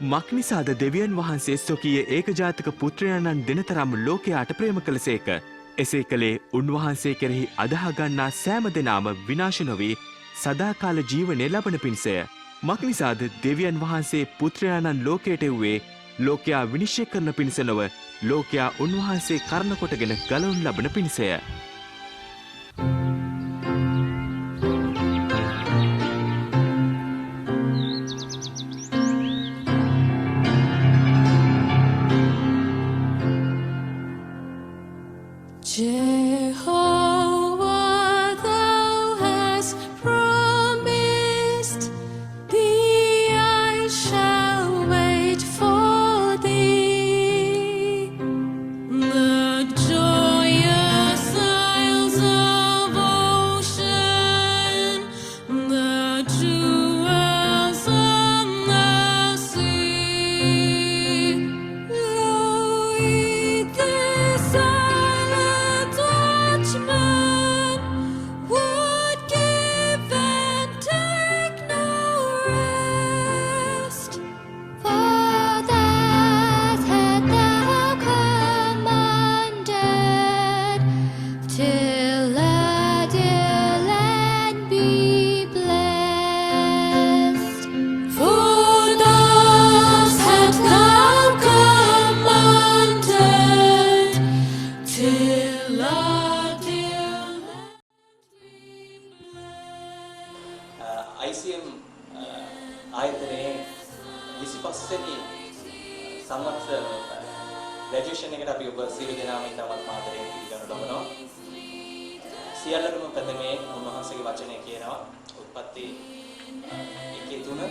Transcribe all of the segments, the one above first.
මක්නිසාද දෙවියන් වහන්සේ ස්වකීය ඒකජාතක පුත්‍රයාණන් දෙනතරම් ලෝකයාට ප්‍රේම කළසේක. එසේ කළේ උන්වහන්සේ කෙරෙහි අදහගන්නා සෑම දෙනාම විනාශ නොවී සදාකාල ජීවනය ලබන පිණිසය. මක්නිසාද දෙවියන් වහන්සේ පුත්‍රයාණන් ලෝකයට එව්වේ ලෝකයා විනිශ්චය කරන පිණිස නොව ලෝකයා උන්වහන්සේ කරන කොටගෙන ගලවුන් ලබන පිණිසය. ICM ආයතනයේ 25 වෙනි සංවත්සර ග්‍රැජුවේෂන් එකට අපි ඔබ සියලු දෙනාම ඉතාමත් මාතරයෙන් පිළිගනු ලබනවා. සියල්ලටම ප්‍රථමයෙන් උන්වහන්සේගේ වචනය කියනවා උත්පත්ති 1:3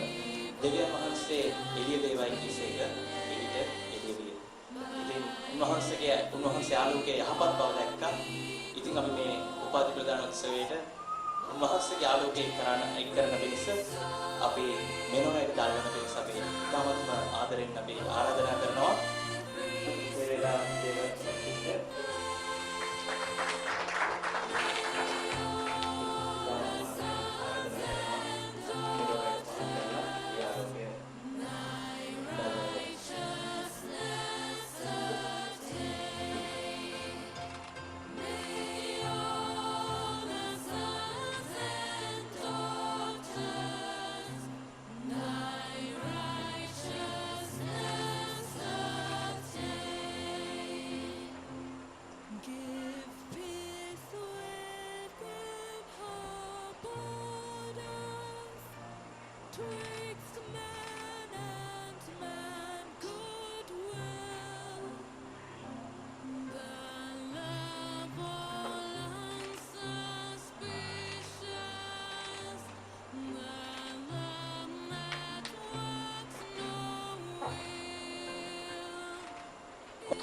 දෙවියන් වහන්සේ එළිය වේවයි කියසේක එළියට එළිය විය. ඉතින් උන්වහන්සේ ආලෝකයේ යහපත් බව දැක්කා. ඉතින් අපි මේ උපාධි ප්‍රදාන උත්සවයට උන්වහන්සේගේ ආලෝකයේ එක් කරන පිණිස අපි මෙනොනට දාගෙන පිණිස අපි ඉතාමත්ම ආදරෙන් අපි ආරාධනා කරනවා. පෙරේරා දේව සිස්ටර්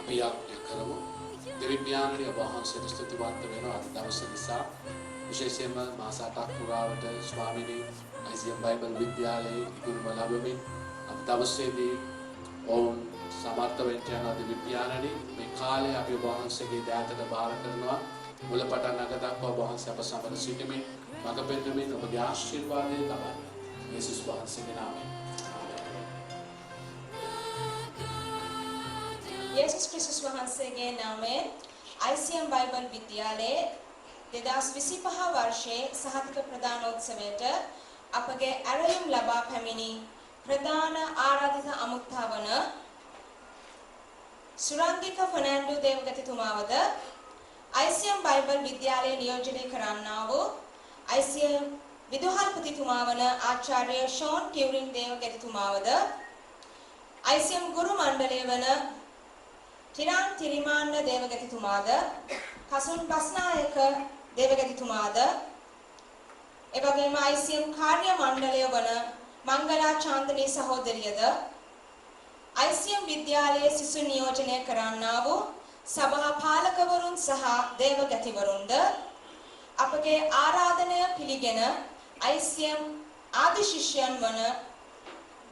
අපි යාඥා කරමු. දෙවියන්ගේ වහන්සේට ස්තුතිවන්ත වෙනවා අද දවසේ නිසා. විශේෂයෙන්ම මාස 8ක් පුරාවට ස්වාමීනි ICM බයිබල් විද්‍යාලයේ ඉගෙනුම ලැබෙමින් අද දවසේදී ඔවුන් සමර්ථ වෙච්ච යන දෙවියන්ණනි මේ කාලේ අපි වහන්සේගේ දයාතට බාර කරනවා. මුලපටන් අග දක්වා වහන්සේ අප සමග සිටීමේ මඟ පෙන්වමින් ඔබගේ ආශිර්වාදය ලබන්න. යේසුස් වහන්සේගේ නාමයෙන්. යේසුස් ක්‍රිස්තුස් වහන්සේගේ නාමයෙන් ICM බයිබල් විද්‍යාලයේ 2025 වර්ෂයේ සහතික ප්‍රදානෝත්සවයට අපගේ ඇරයුම් ලබා පැමිණි ප්‍රධාන ආරාධිත අමුත්තා වන සුරංගික ෆර්නැන්ඩෝ දේවගතිතුමාවද ICM බයිබල් විද්‍යාලයේ නියෝජනය කරන්නා වූ ICM විදුහල්පතිතුමා වන ආචාර්ය ෂෝන් ටියුරින් දේවගතිතුමාවද ICM ගුරු මණ්ඩලය වන තිරාන් තිරිමාන්න දේවගතිතුමාද කසුන් බස්නායක දේවගතිතුමාද එවැගේම ICM කාර්ය මණ්ඩලය වන මංගලා චාන්දනී සහෝදරියද ICM විද්‍යාලයේ සිසු නියෝජනය කරන්නා වූ සභා පාලකවරුන් සහ දේවගතිවරුන්ද අපගේ ආරාධනය පිළිගෙන ICM ආදි ශිෂ්‍යයන් වන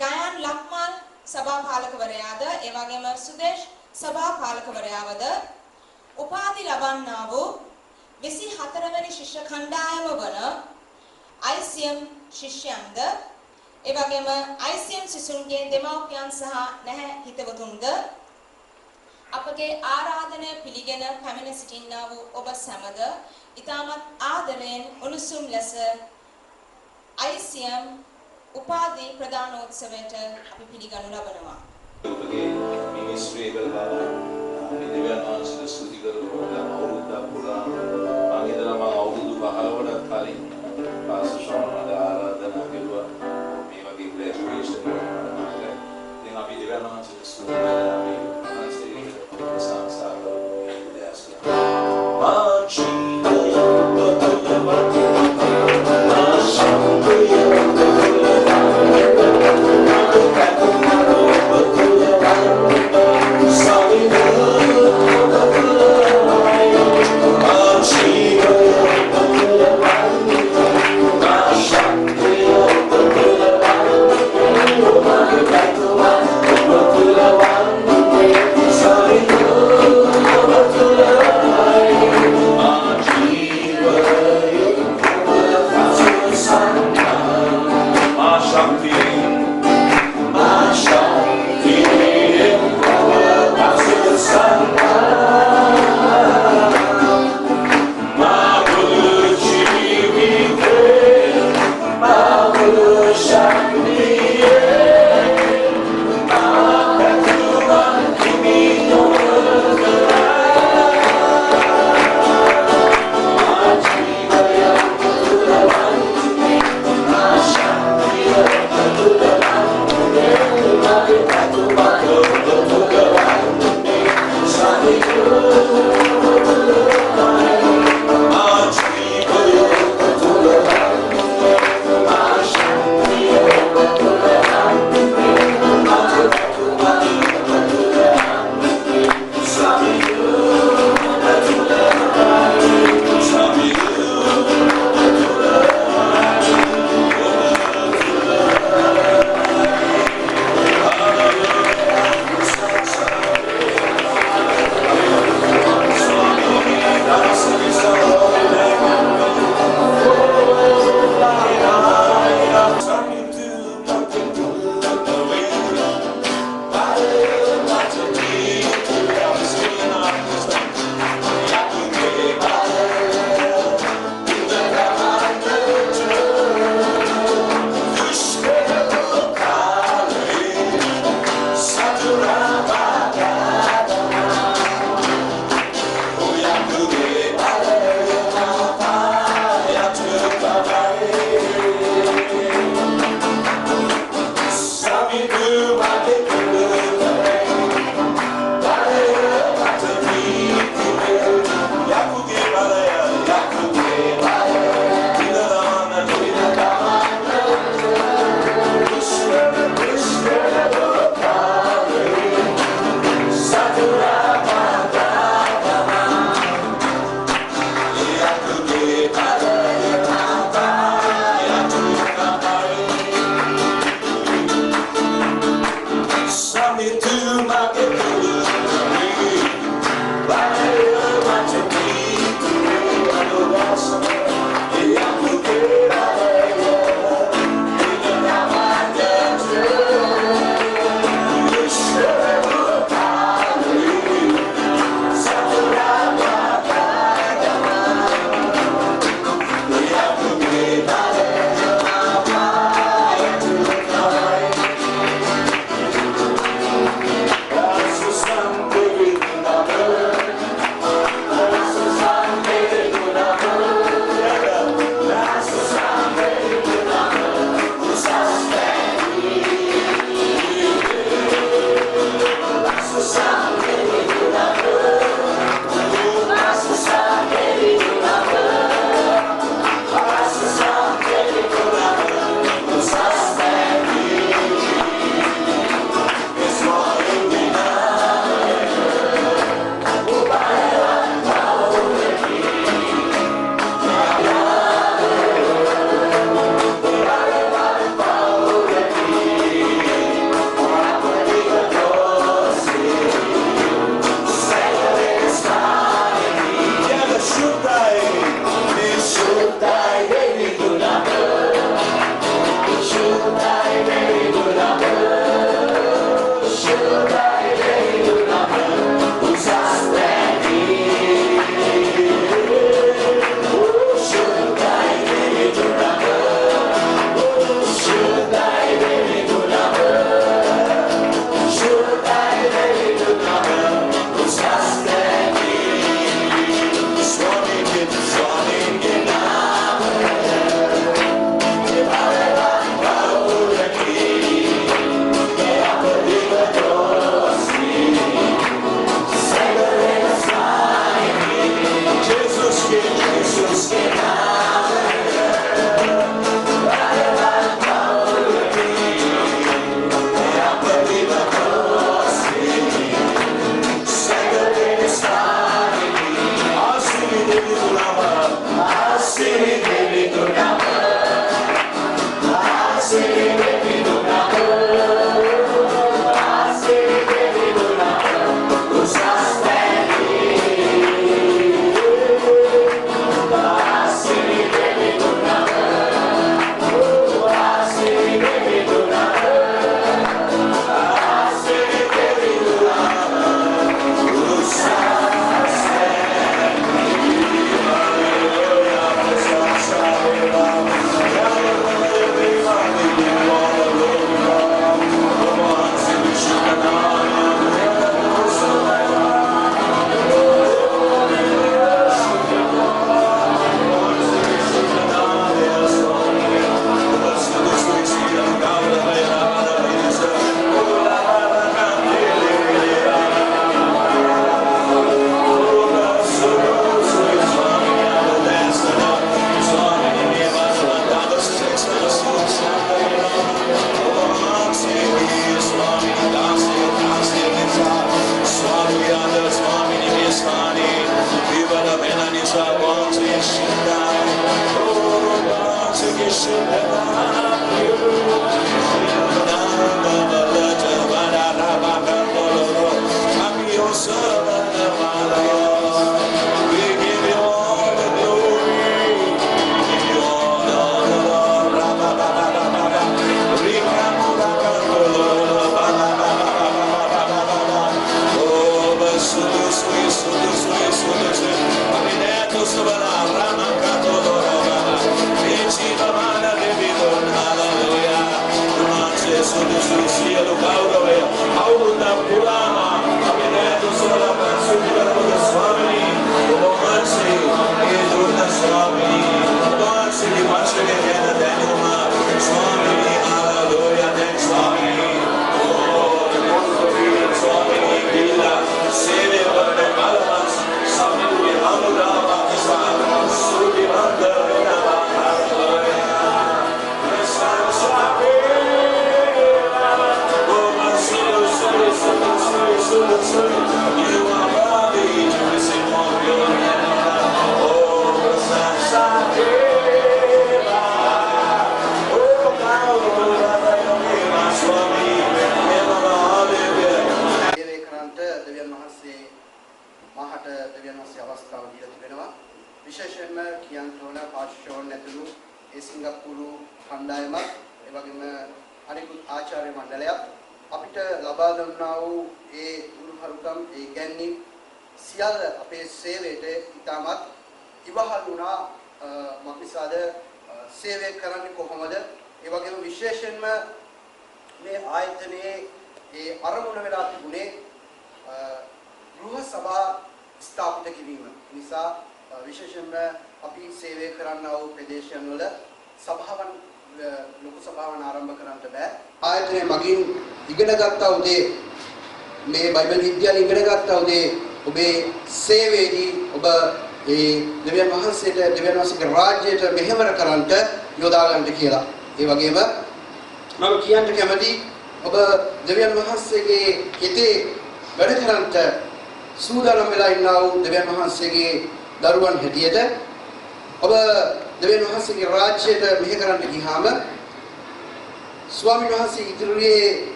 ගයන් ලක්මාල් සභා පාලකවරයාද එවැගේම සුදේශ් සභා පාලකවරයාවද උපාධි ලබන්නා වූ 24 වෙනි ශිෂ්‍ය කණ්ඩායම වන ICM ශිෂ්‍යයන්ද ඒ වගේම ICM සිසුන්ගේ දෙමව්පියන් සහ නැහැ හිතවතුන්ද අපගේ ආරාධනය පිළිගෙන පැමිණ සිටින්නා වූ ඔබ සැමද ඉතාමත් ආදරයෙන් උණුසුම් ලෙස ICM උපාධි ප්‍රදානෝත්සවයට අපි පිළිගනු ලබනවා. ඔබගේ මිනිස්ත්‍රී කරලා දෙවියන් වහන්සේට ස්තුති කරනවා අවුරුද්දක් පුරා මම හිතනවා මම අවුරුදු 15කට කලින් පාසල් ආරාධනා කළා මේ වගේ ග්‍රැජුවේෂන් එකක්. ඉතින් අපි දෙවියන් වහන්සේට ස්තුති කරලා අපි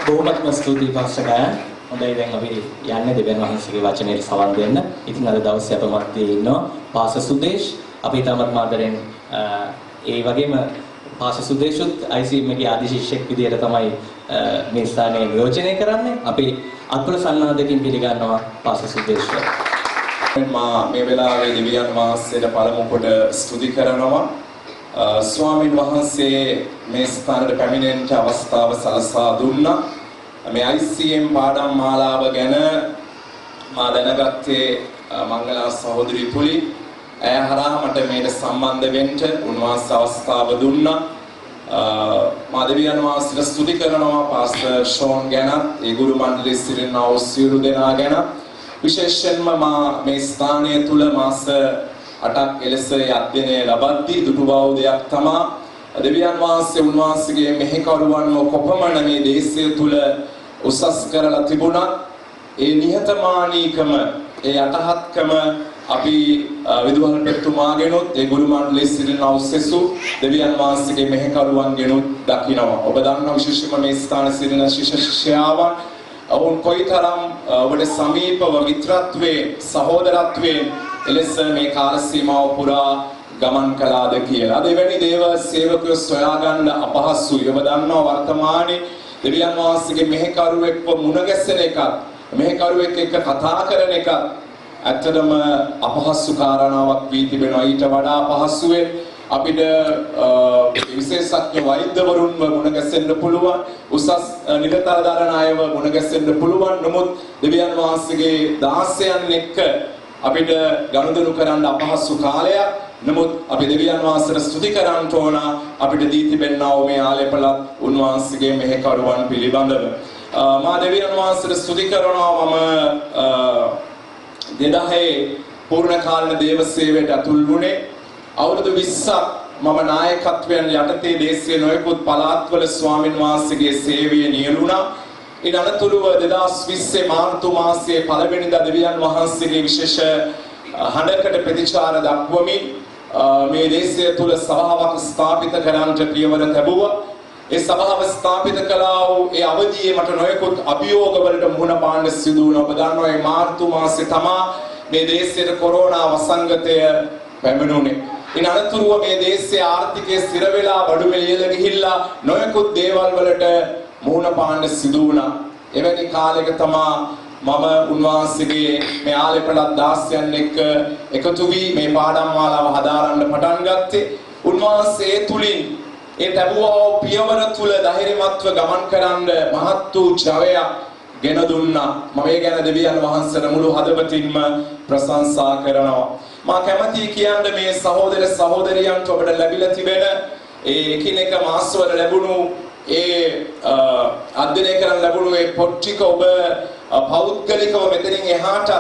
බොහොමත්ම ස්තුතියි පාස්ටර්. හොඳයි දැන් අපි යන්නේ දෙවියන් වහන්සේගේ වචනයට සවන් දෙන්න. ඉතින් අද දවසේ අප මැදේ ඉන්නවා පාස්ටර් සුදේශ්. අපි තාමත් මාදරෙන් ඒ වගේම පාසි සුදේශුත් ICM එකේ ආදි ශිෂ්‍යෙක් විදියට තමයි මේ ස්ථානයේ නියෝජනය කරන්නේ. අපි අත්පොළ සන්නාදකින් පිළිගන්නවා පාසි සුදේශුව. මා මේ වෙලාවේ දෙවියන් වහන්සේට පළමු කොට ස්තුති කරනවා. ස්වාමින් වහන්සේ මේ ස්ථානයට පැමිණෙන්න අවස්ථාව සලසා දුන්නා. මේ ICM පාඩම් මාලාව ගැන මා දැනගත්තේ මංගලා සහෝදරි තුලින්. ඇය හරහා මට මේකට සම්බන්ධ වෙන්න උන්වහන්සේ අවස්ථාව දුන්නා. මා දෙවියන් වහන්සේට ස්තුති කරනවා පාස්ටර් ෂෝන් ගැන, ඒ ගුරු මණ්ඩලයේ සිටිනා වූ සියලු දෙනා ගැන. විශේෂයෙන්ම මා මේ ස්ථානය තුල මාස 8ක් එලෙස අධ්‍යයනය ලබද්දී දුටු බෞද්ධයක් තමා දෙවියන් වහන්සේ උන්වහන්සේගේ මෙහෙකරුවන්ව කොපමණ මේ දේශය තුල උසස් කරලා තිබුණත් ඒ නිහතමානීකම ඒ යටහත්කම අපි විදුහල් පෙතුමාගෙනුත් ඒ ගුරු මණ්ඩලයේ සිටින අවසෙසු දෙවියන් වහන්සේගේ මෙහෙකරුවන්ගෙනුත් දකිනවා. ඔබ දන්නා විශේෂයෙන්ම මේ ස්ථානයේ සිටින ශිෂ්‍යයාවන් ඔවුන් කොයිතරම් ඔබට සමීපව මිත්‍රත්වයේ සහෝදරත්වයේ එලෙස මේ කාල සීමාව පුරා ගමන් කළාද කියලා. දෙවැනි දේව සේවකයෝ සොයාගන්න අපහසුයි. ඔබ දන්නවා වර්තමානයේ දෙවියන් වහන්සේගේ මෙහෙකරුවෙක්ව මුණ ගැසෙන එකත් මෙහෙකරුවෙක් එක්ක කතා කරන එකත් ඇත්තටම අපහසු කාරණාවක් වී තිබෙනවා. ඊට වඩා අපහසුවෙන් අපිට විශේෂඥ වෛද්‍යවරුන්ව මුණ ගැසෙන්න පුළුවන්, උසස් නිලධාරීන් අයව මුණ ගැසෙන්න පුළුවන්. නමුත් දෙවියන් වහන්සේගේ දාසයන් එක්ක අපිට ගනුදෙනු කරන්න අපහසු කාලයක්. නමුත් අපි දෙවියන් වහන්සේට ස්තුති කරන්න ඕන අපිට දී තිබෙනා වූ මේ ආලේපලත් උන්වහන්සේගේ මෙහෙකරුවන් පිළිබඳව. මා දෙවියන් වහන්සේට ස්තුති කරනවා. මම 2000 පූර්ණ කාලීන දේව සේවයට ඇතුල් වුණේ. අවුරුදු 20ක් මම නායකත්වයෙන් යටතේ දේශීය නොයෙකුත් පළාත්වල ස්වාමින් වහන්සේගේ සේවය නියැලුණා. ඉන් අනතුරුව 2020 මාර්තු මාසයේ පළවෙනිදා දෙවියන් වහන්සේගේ විශේෂ හඬකට ප්‍රතිචාර දක්වමින් මේ දේශය තුල සභාවක් ස්ථාපිත කරන්නට පියවර ලැබුවා. ඒ සභාව ස්ථාපිත කළා වූ ඒ අවධියේ මට නොයෙකුත් අභියෝගවලට මුහුණ පාන්න සිදු වුණා. ඔබ දන්නවා මේ මාර්තු මාසේ තමයි මේ දේශයේ කොරෝනා වසංගතය පැමිණුණේ. ඉන් අනතුරුව මේ දේශයේ ආර්ථිකය ස්ථිර වෙලා බඩු මිලියල ගිහිල්ලා නොයෙකුත් දේවල් වලට මුහුණ පාන්න සිදු වුණා. එවැනි කාලයක තමයි මම උන්වහන්සේගේ මේ ආලේපලත් දාස්යන් එක්ක එකතු වී මේ පාඩම් මාලාව හදාරන්න පටන් ගත්තේ. උන්වහන්සේ තුලින් ඒ ලැබුවා පියවර තුල ධෛර්යමත්ව ගමන් කරන්න මහත් වූ ජවයක් ගෙන දුන්නා. මම ඒ ගැන දෙවියන් වහන්සේට මුළු හදවතින්ම ප්‍රශංසා කරනවා. මා කැමතියි කියන්නේ මේ සහෝදර සහෝදරියන්ට ඔබට ලැබිලා තිබෙන ඒ එකිනෙක මාසවල ලැබුණු ඒ අධ්‍යයනය කරන්න ලැබුණු ඒ පොත් ටික ඔබ පෞද්ගලිකව මෙතනින් එහාට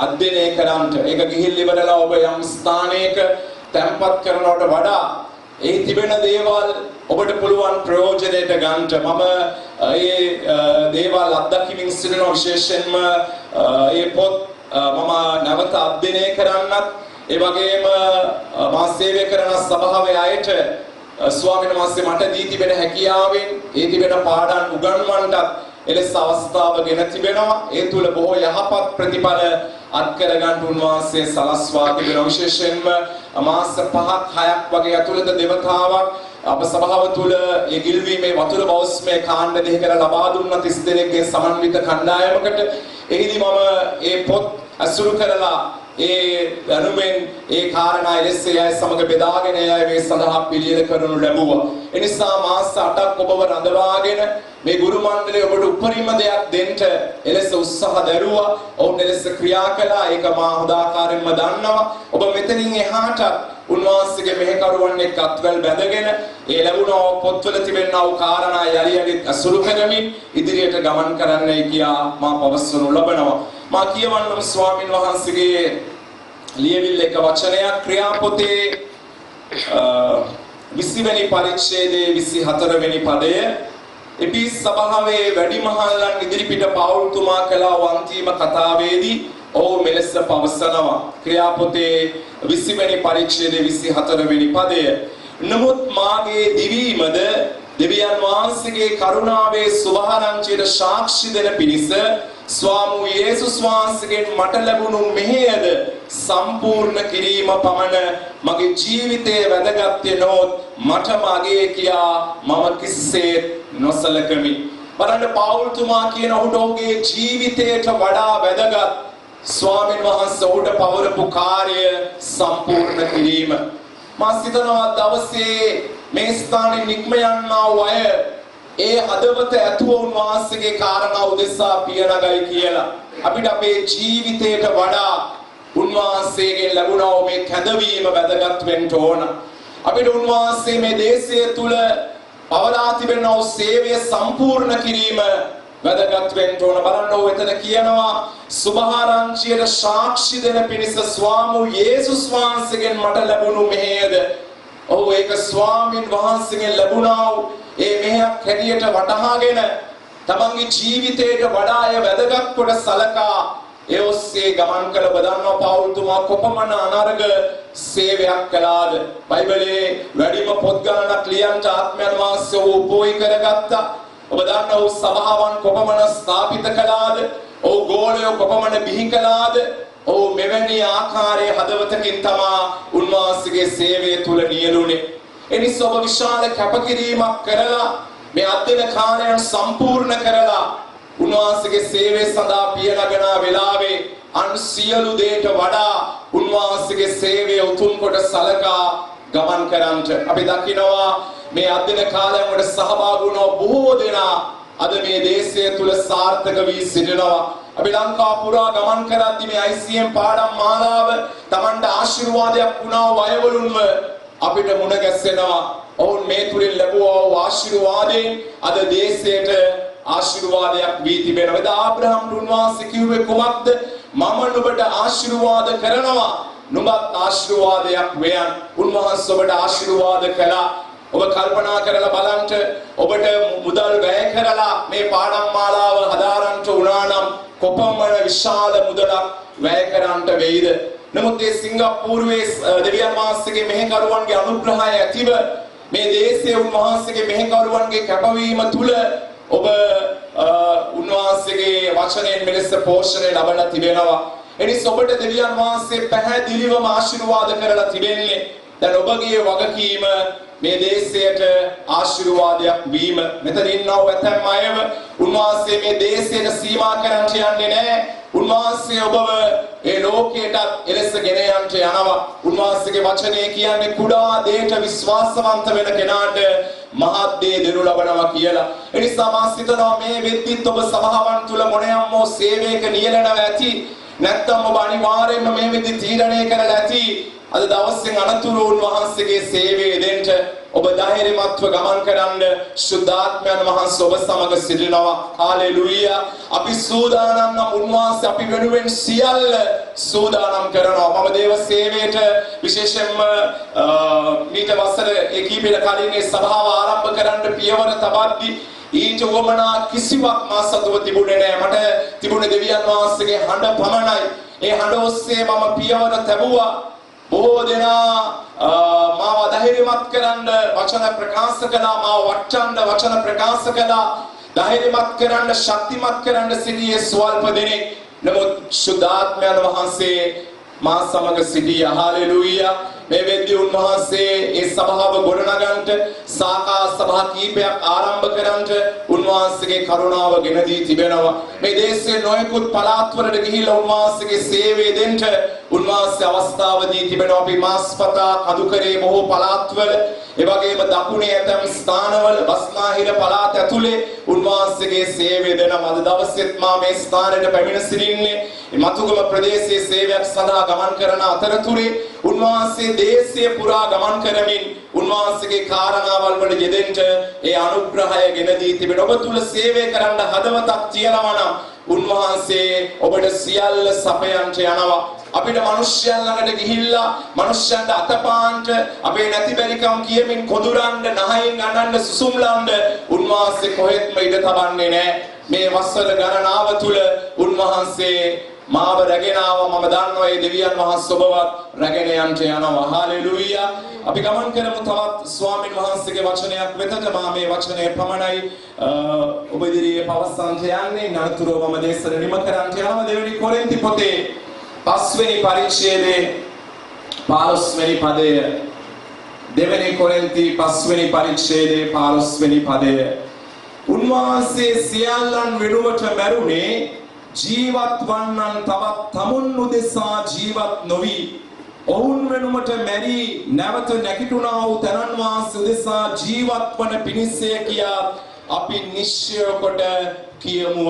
අධ්‍යයනය කරන්නට ඒක ගිහිල්ලා ඉවරලා ඔබ යම් ස්ථානයක තැන්පත් කරනවට වඩා ඒ තිබෙන දේවල් ඔබට පුළුවන් ප්‍රයෝජනයට ගන්නට මම ඒ දේවල් අත්දැකීමින් සිටින විශේෂයෙන්ම ඒ පොත් මම නැවත අධ්‍යයනය කරන්නත් ඒ වගේම මා සේවය කරන සභාවේ අයට ස්වාමීන් වහන්සේ මට දී තිබෙන හැකියාවෙන් ඒ තිබෙන පාඩම් උගන්වන්නට එලෙස අවස්ථාව ගෙන තිබෙනවා. ඒ තුල බොහෝ යහපත් ප්‍රතිඵල අත්කර ගන්න උන්වහන්සේ සලස්වා තිබෙන විශේෂයෙන්ම මාස 5ක් 6ක් වගේ ඇතුළත දෙවතාවක් අප සභාව තුල ඒ ගිල්වීමේ වතුර බෞස්මේ කාණ්ඩ දෙකකට ලබා දුන්න 30 දෙනෙක්ගේ සමන්විත කණ්ඩායමකට එහිදී මම ඒ පොත් අසුරු කරලා ඒ ධර්මයෙන් ඒ කාරණා එලෙස යයි සමග බෙදාගෙන යයි මේ සඳහා පිළියෙල කරනු ලැබුවා. එනිසා මාස 8ක් ඔබව රඳවාගෙන මේ ගුරු මණ්ඩලය ඔබට උපරිම දෙයක් දෙන්න එලෙස උත්සාහ දරුවා. ඔවුන් එලෙස ක්‍රියා කළා. ඒක මා හොදාකාරයෙන්ම දන්නවා. ඔබ මෙතනින් එහාට උන්වහන්සේගේ මෙහෙකරුවන් එක්ක අත්වැල් බැඳගෙන ඒ ලැබුණා පොත්වල තිබෙනා වූ කාරණා යලි යලිත් අසුරු කරමින් ඉදිරියට ගමන් කරන්නයි කියා මා පවසනු ලබනවා. මා කියවන්නම් ස්වාමින් වහන්සේගේ ලියවිල්ල එක වචනයක් ක්‍රියාපොතේ 20 වෙනි පරිච්ඡේදයේ 24 වෙනි පදය එපිස් සභාවේ වැඩිමහල්ලන් ඉදිරිපිට පවුල්තුමා කළා වන්තිම කතාවේදී ඔහු මෙලෙස පවසනවා. ක්‍රියාපොතේ 20 වෙනි පරිච්ඡේදයේ 24 වෙනි පදය. නමුත් මාගේ දිවීමද දෙවියන් වහන්සේගේ කරුණාවේ සුභාරංචියට සාක්ෂි දෙන පිණිස ස්වාමී යේසුස් වහන්සේගෙන් මට ලැබුණු මෙහෙයද සම්පූර්ණ කිරීම පමණ මගේ ජීවිතයේ වැදගත් නොත් මට මගේ කියා මම කිසිසේත් නොසලකමි. බලන්න පවුල් තුමා කියන ඔහුට ඔහුගේ ජීවිතයට වඩා වැදගත් ස්වාමීන් වහන්සේ ඔහුට පවරපු කාර්ය සම්පූර්ණ කිරීම. මා සිතනවා දවසේ මේ ස්ථානයේ නික්ම යන්නා වූ අය ඒ හදවත ඇතුව උන්වහන්සේගේ කාරණා උදෙසා පියනගයි කියලා. අපිට අපේ ජීවිතයට වඩා උන්වහන්සේගෙන් ලැබුණා වූ මේ කැඳවීම වැදගත් වෙන්න ඕන. අපිට උන්වහන්සේ මේ දේශය තුල පවලා තිබෙනා වූ සේවය සම්පූර්ණ කිරීම වැදගත් වෙන්න ඕන. බලන්න ඔය එතන කියනවා සුභාරංචියට සාක්ෂි දෙන පිණිස ස්වාමී යේසුස් වහන්සේගෙන් මට ලැබුණු මෙහෙයද. ඔව් ඒක ස්වාමින් වහන්සේගෙන් ලැබුණා වූ ඒ මෙහෙයක් හැටියට වටහාගෙන තමන්ගේ ජීවිතයට වඩා අය වැදගත් කොට සලකා ඒ ඔස්සේ ගමන් කළ බදන්ව පවුල්තුමා කොපමණ අනර්ග සේවයක් කළාද. බයිබලයේ වැඩිම පොත් ගණනක් ලියන්න ආත්මයන් වහන්සේ උපෝයි කරගත්තා. ඔබ දන්නා වූ සභාවන් කොපමණ ස්ථාපිත කළාද. ඔව් ගෝලයෝ කොපමණ බිහි කළාද. ඔව් මෙවැනි ආකාරයේ හදවතකින් තමා උන්වහන්සේගේ සේවය තුල නියලුනේ. එනිසා ඔබ විශාල කැපකිරීමක් කරලා මේ අධ්‍යයන කාර්යයන් සම්පූර්ණ කරලා උන්වහන්සේගේ සේවය සඳහා පියනගන වෙලාවේ අන් සියලු දේට වඩා උන්වහන්සේගේ සේවය උතුම් කොට සලකා ගමන් කරන්නට අපි දකිනවා මේ අධ්‍යයන කාලයන් වලට සහභාගී වුණ බොහෝ දෙනා අද මේ දේශය තුල සාර්ථක වී සිටිනවා. අපි ලංකාව පුරා ගමන් කරද්දී මේ ICM පාඩම් මාලාව Tamanට ආශිර්වාදයක් වුණා වයවලුන්ව අපිට මුණ ගැස්සෙනවා. ඔවුන් මේ තුලින් ලැබුවා ආශිර්වාදයෙන් අද දේශයට ආශිර්වාදයක් වී තිබෙනවා. එදා ආබ්‍රහම් උන්වහන්සේ කිව්වේ කොහොමද? මම නුඹට ආශිර්වාද කරනවා. නුඹත් ආශිර්වාදයක් වේයන්. උන්වහන්සේ ඔබට ආශිර්වාද කළා. ඔබ කල්පනා කරලා බලන්න ඔබට මුදල් වැය කරලා මේ පාඩම් මාලාව හදාරන්න උනා නම් කොපමණ විශාල මුදලක් වැය කරන්නට වෙයිද? නමුත් මේ සිංගප්පූරුවේ දෙවියන් වහන්සේගේ මෙහෙකරුවන්ගේ අනුග්‍රහය ඇතිව මේ දේශයේ උන්වහන්සේගේ මෙහෙකරුවන්ගේ කැපවීම තුල ඔබ උන්වහන්සේගේ වචනයෙන් මෙලෙස පෝෂණය ලබලා තිබෙනවා. එනිසා ඔබට දෙවියන් වහන්සේ පැහැදිලිවම ආශිර්වාද කරලා තිබෙන්නේ. දැන් ඔබගේ වගකීම මේ දේශයට ආශිර්වාදයක් වීම. මෙතන ඉන්නව ඇතැම් අයව උන්වහන්සේ මේ දේශයට සීමා කරන්න යන්නේ නැහැ. උන්වහන්සේ ඔබව ඒ ලෝකයටත් එලෙස ගෙන යන්න යනවා. උන්වහන්සේගේ වචනේ කියන්නේ කුඩා දේට විශ්වාසවන්ත වෙන කෙනාට මහත් දේ දෙනු ලබනවා කියලා. ඒ නිසා මා සිතනවා මේ වෙද්දිත් ඔබ සභාවන් තුල මොනියම්මෝ සේවයක නියැලෙනවා ඇති. නැත්නම් ඔබ අනිවාර්යයෙන්ම මේ වෙද්දි තීරණය කරලා ඇති. අද දවසෙන් අනතුරු උන්වහන්සේගේ සේවයේ දෙන්න ඔබ ධෛර්යමත්ව ගමන් කරන්න සුද්ධාත්මයන් වහන්සේ ඔබ සමග සිටිනවා. හාලෙලූයා. අපි සූදානම් නම් උන්වහන්සේ අපි වෙනුවෙන් සියල්ල සූදානම් කරනවා. මම දේව සේවයට විශේෂයෙන්ම මීට වසර කීපයකට කලින් මේ සභාව ආරම්භ කරන්න පියවර තබද්දී ඊට වමනා කිසිවක් මා සතුව තිබුණේ නැහැ. මට තිබුණේ දෙවියන් වහන්සේගේ හඬ පමණයි. ඒ හඬ ඔස්සේ මම පියවර තැබුවා. බොහෝ දෙනා මාව ධෛර්යමත් කරන්න වචන ප්‍රකාශ කළා. මාව වට්ටන්න වචන ප්‍රකාශ කළා. ධෛර්යමත් කරන්න ශක්තිමත් කරන්න සිටියේ ස්වල්ප දෙනෙක්. නමුත් සුද්ධාත්මයන් වහන්සේ මා සමග සිටියා. හාලෙලූයා. මේ වෙද්දී උන්වහන්සේ ඒ සභාව ගොඩනගන්නට සාකා සභා කීපයක් ආරම්භ කරන්නට උන්වහන්සේගේ කරුණාව ගෙන දී තිබෙනවා. මේ දේශයේ නොයෙකුත් පළාත්වලට ගිහිල්ලා උන්වහන්සේගේ සේවය දෙන්න උන්වහන්සේ අවස්ථාව දී තිබෙනවා. අපි මාස්පතා කඳුකරේ බොහෝ පළාත්වල ඒ වගේම දකුණේ ඇතැම් ස්ථානවල බස්නාහිර පළාත ඇතුලේ උන්වහන්සේගේ සේවය දෙනවා. අද දවසෙත් මා මේ ස්ථානයට පැමිණ සිටින්නේ මතුගම ප්‍රදේශයේ සේවයක් සඳහා ගමන් කරන අතරතුරේ උන්වහන්සේ දේශය පුරා ගමන් කරමින් උන්වහන්සේගේ කාරණාවල් වල යෙදෙන්න ඒ අනුග්‍රහය ගෙන දී තිබෙන. ඔබ තුල සේවය කරන්න හදවතක් තියනවා නම් උන්වහන්සේ ඔබට සියල්ල සපයන්ට යනවා. අපිට මිනිස්යන් ළඟට ගිහිල්ලා මිනිස්යන්ට අතපාන්ට අපේ නැතිබරිකම් කියමින් කොඳුරන්න නහයෙන් අනන්න සුසුම්ලන්න උන්වහන්සේ කොහෙත්ම ඉඩ තබන්නේ නැහැ. මේ වසර ගණනාව තුල උන්වහන්සේ මාව රැගෙන ආවා. මම දන්නවා මේ දෙවියන් වහන්සේ ඔබවත් රැගෙන යන්න යනවා. හාලෙලූයා. අපි ගමන් කරමු තවත් ස්වාමීන් වහන්සේගේ වචනයක් වෙතට. මා මේ වචනය පමණයි ඔබ ඉදිරියේ පවසන්ට යන්නේ. නතරව මම දේශන නිම කරන්ට යනවා. දෙවෙනි කොරින්ති පොතේ 5 වෙනි පරිච්ඡේදයේ 15 වෙනි පදය. දෙවෙනි කොරින්ති 5 වෙනි පරිච්ඡේදයේ 15 වෙනි පදය. උන්වහන්සේ සියල්ලන් වෙනුවට මැරුණේ ජීවත් වන්නන් තවත් තමුන් උදෙසා ජීවත් නොවි ඔවුන් වෙනුවට මැරි නැවත නැගිටුණා වූ තනන් වහන්සේ උදෙසා ජීවත් වන පිණිසය කියා අපි නිශ්චය කොට කියමුව.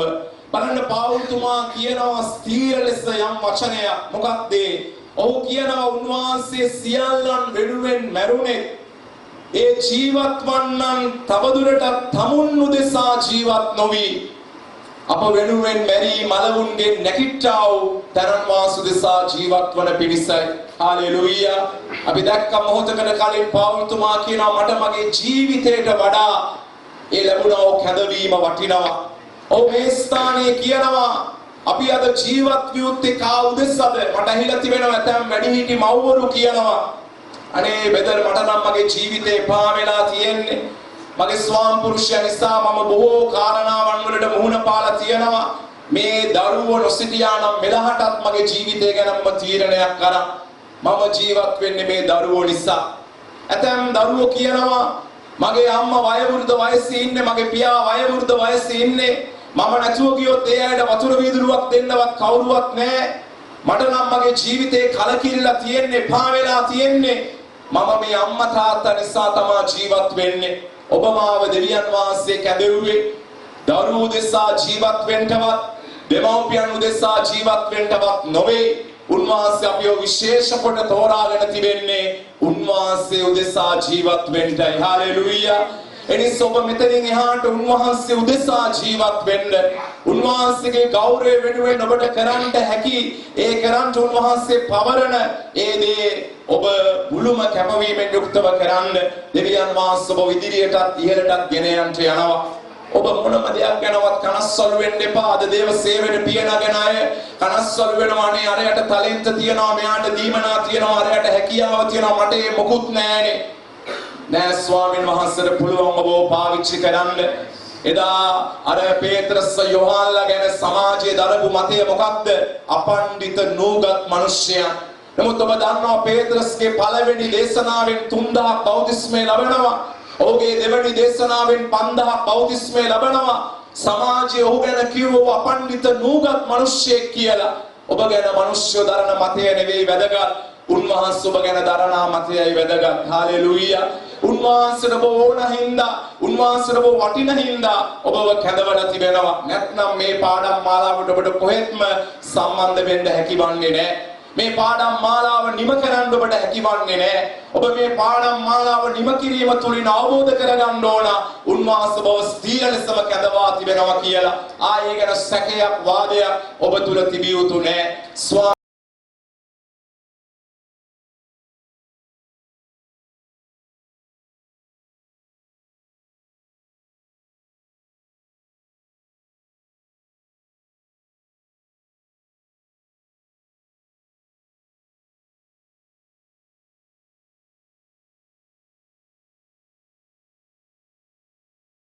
බලන්න පාවුල්තුමා කියනවා ස්ථීර ලෙස යම් වචනයක්. මොකක්ද ඒ? ඔහු කියනවා උන්වහන්සේ සියල්ලන් වෙනුවෙන් මැරුණේ ඒ ජීවත් වන්නන් තවදුරටත් තමුන් උදෙසා ජීවත් නොවි අප වෙනුවෙන් මැරි මලවුන්ගේ නැගිට්ටා වූ තරන් වාසු දෙසා ජීවත් වන පිණිසයි. හාලෙලූයා. අපි දැක්ක මොහොතකට කලින් පාවුල්තුමා කියනවා මට මගේ ජීවිතයට වඩා ඒ ලැබුණා කැදවීම වටිනවා. ඔව් මේ ස්ථානයේ කියනවා අපි අද ජීවත් වියුත්තේ කා උදෙසාද? මට ඇහිලා තිබෙනවා ඇතැම් වැඩිහිටි මව්වරු කියනවා අනේ බෙදර මට නම් මගේ ජීවිතේ එපා වෙලා තියෙන්නේ. මගේ ස්වාම පුරුෂයා නිසා මම බොහෝ කාරණාවන් වලට මුහුණ පාලා තියෙනවා. මේ දරුවෝ නොසිටියා නම් මෙලහටත් මගේ ජීවිතය ගැන මම තීරණයක් කරා. මම ජීවත් වෙන්නේ මේ දරුවෝ නිසා. ඇතැම් දරුවෝ කියනවා මගේ අම්මා වයෝවෘද්ධ වයසේ ඉන්නේ, මගේ පියා වයෝවෘද්ධ වයසේ ඉන්නේ. මම නැතුව ගියොත් ඒ අයට වතුර වීදුරුවක් දෙන්නවත් කවුරුවත් නැහැ. මට නම් මගේ ජීවිතේ කලකිරිලා තියෙන්නේ, එපා වෙලා තියෙන්නේ. මම මේ අම්මා තාත්තා නිසා තමයි ජීවත් වෙන්නේ. ඔබ මාව දෙවියන් වහන්සේ කැදෙව්වේ දරුවෝ උදෙසා ජීවත් වෙන්නවත්, දෙමව්පියන් උදෙසා ජීවත් වෙන්නවත් නොවේ. උන්වහන්සේ අපිව විශේෂ කොට තෝරාගෙන තිබෙන්නේ උන්වහන්සේ උදෙසා ජීවත් වෙන්නයි. හාලෙලූයා. එනිසා ඔබ මෙතනින් එහාට උන්වහන්සේ උදෙසා ජීවත් වෙන්න, උන්වහන්සේගේ ගෞරවය වෙනුවෙන් ඔබට කරන්න හැකි ඒ කරන්න උන්වහන්සේ පවරන ඒ දේ ඔබ මුළුම කැපවීමෙන් යුක්තව කරන්න දෙවියන් වහන්සේ ඔබ ඉදිරියටත් ඉහළටත් ගෙන යන්න යනවා. ඔබ මොනම දෙයක් ගැනවත් කනස්සල් වෙන්න එපා. අද දේව සේවයට පියනගෙන අය කනස්සල් වෙනවා. අනේ අරයට ටැලන්ට් තියෙනවා, මෙයාට දීමනා තියෙනවා, අරයට හැකියාව තියෙනවා, මට ඒ මොකුත් නැහැනේ. නෑ ස්වාමීන් වහන්සේට පුළුවන් ඔබ පාවිච්චි කරන්න. එදා අර පේත්‍රස් යෝහාන්ලා ගැන සමාජයේ දරපු මතය මොකක්ද? අපණ්ඩිත නූගත් මිනිසයා. නමුත් ඔබ දන්නවා පේත්‍රස්ගේ පළවෙනි දේශනාවෙන් 3000 බෞතිස්මය ලැබෙනවා. ඔහුගේ දෙවෙනි දේශනාවෙන් 5000 බෞතිස්මය ලැබෙනවා. සමාජයේ ඔහු ගැන කිව්වෝ අපණ්ඩිත නූගත් මිනිසෙක් කියලා. ඔබ ගැන මිනිස්සු දරන මතය නෙවෙයි වැදගත්. උන්වහන්සේ ඔබ ගැන දරනා මතයයි වැදගත්. හාලෙලූයා. උන්වහන්සේට ඔබ ඕන හින්දා, උන්වහන්සේට ඔබ වටින හින්දා ඔබව කැඳවලා තිබෙනවා. නැත්නම් මේ පාඩම් මාලාවට ඔබට කොහෙත්ම සම්බන්ධ වෙන්න හැකිවන්නේ නැහැ. මේ පාඩම් මාලාව නිම කරන්න ඔබට හැකිවන්නේ නැහැ. ඔබ මේ පාඩම් මාලාව නිම කිරීම තුලින් අවබෝධ කරගන්න ඕන උන්වහන්සේ බව ස්ථීර ලෙසම කැඳවා තිබෙනවා කියලා. ආයේ ගැන සැකයක් වාදයක් ඔබ තුල තිබිය යුතු නැහැ.